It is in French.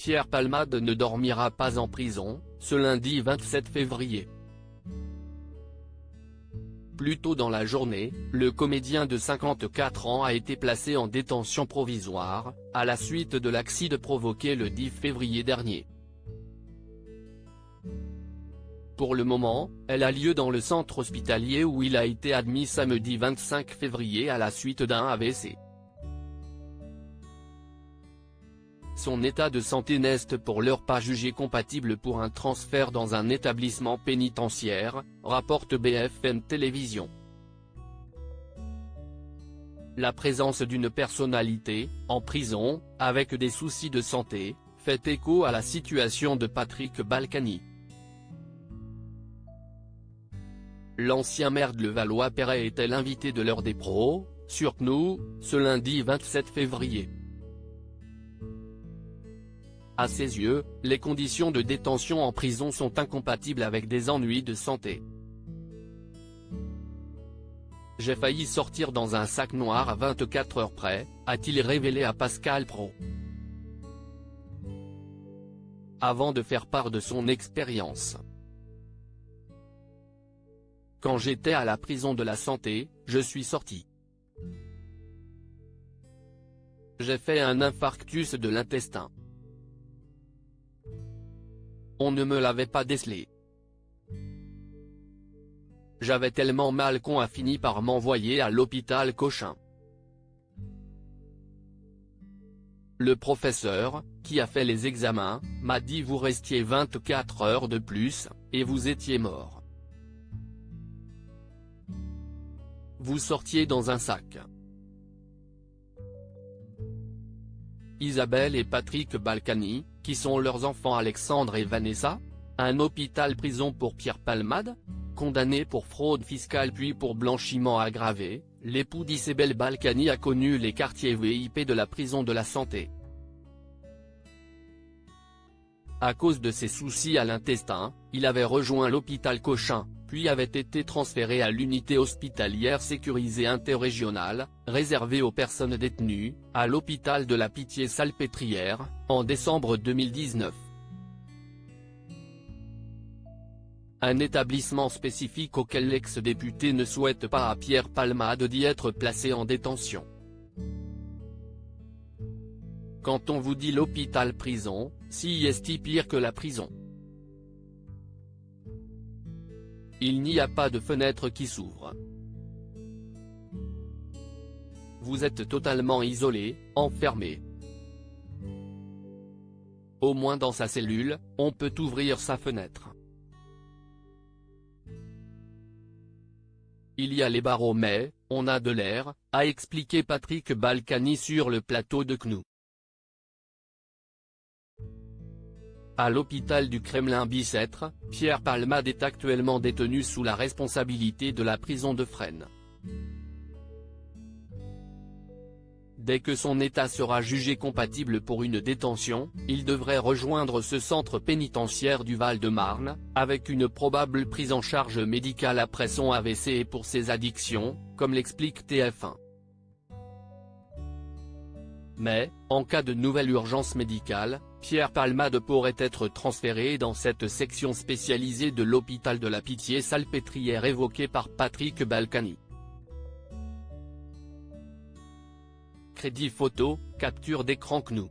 Pierre Palmade ne dormira pas en prison, ce lundi 27 février. Plus tôt dans la journée, le comédien de 54 ans a été placé en détention provisoire, à la suite de l'accident provoqué le 10 février dernier. Pour le moment, elle a lieu dans le centre hospitalier où il a été admis samedi 25 février à la suite d'un AVC. Son état de santé n'est pour l'heure pas jugé compatible pour un transfert dans un établissement pénitentiaire, rapporte BFM Télévision. La présence d'une personnalité, en prison, avec des soucis de santé, fait écho à la situation de Patrick Balkany. L'ancien maire de Levallois-Perret était l'invité de l'heure des pros, sur CNews, ce lundi 27 février. À ses yeux, les conditions de détention en prison sont incompatibles avec des ennuis de santé. J'ai failli sortir dans un sac noir à 24 heures près, a-t-il révélé à Pascal Praud. Avant de faire part de son expérience. Quand j'étais à la prison de la santé, je suis sorti. J'ai fait un infarctus de l'intestin. On ne me l'avait pas décelé. J'avais tellement mal qu'on a fini par m'envoyer à l'hôpital Cochin. Le professeur, qui a fait les examens, m'a dit vous restiez 24 heures de plus, et vous étiez mort. Vous sortiez dans un sac. Isabelle et Patrick Balkany, qui sont leurs enfants Alexandre et Vanessa, un hôpital-prison pour Pierre Palmade, condamné pour fraude fiscale puis pour blanchiment aggravé, l'époux d'Isabelle Balkany a connu les quartiers VIP de la prison de la santé. À cause de ses soucis à l'intestin, il avait rejoint l'hôpital Cochin, puis avait été transféré à l'unité hospitalière sécurisée interrégionale, réservée aux personnes détenues, à l'hôpital de la Pitié-Salpêtrière, en décembre 2019. Un établissement spécifique auquel l'ex-député ne souhaite pas à Pierre Palmade d'y être placé en détention. Quand on vous dit l'hôpital-prison, si est-il pire que la prison? Il n'y a pas de fenêtre qui s'ouvre. Vous êtes totalement isolé, enfermé. Au moins dans sa cellule, on peut ouvrir sa fenêtre. Il y a les barreaux mais, on a de l'air, a expliqué Patrick Balkany sur le plateau de CNews. À l'hôpital du Kremlin-Bicêtre, Pierre Palmade est actuellement détenu sous la responsabilité de la prison de Fresnes. Dès que son état sera jugé compatible pour une détention, il devrait rejoindre ce centre pénitentiaire du Val-de-Marne, avec une probable prise en charge médicale après son AVC et pour ses addictions, comme l'explique TF1. Mais, en cas de nouvelle urgence médicale, Pierre Palmade pourrait être transféré dans cette section spécialisée de l'hôpital de la Pitié-Salpêtrière évoquée par Patrick Balkany. Crédit photo, capture d'écran CNews.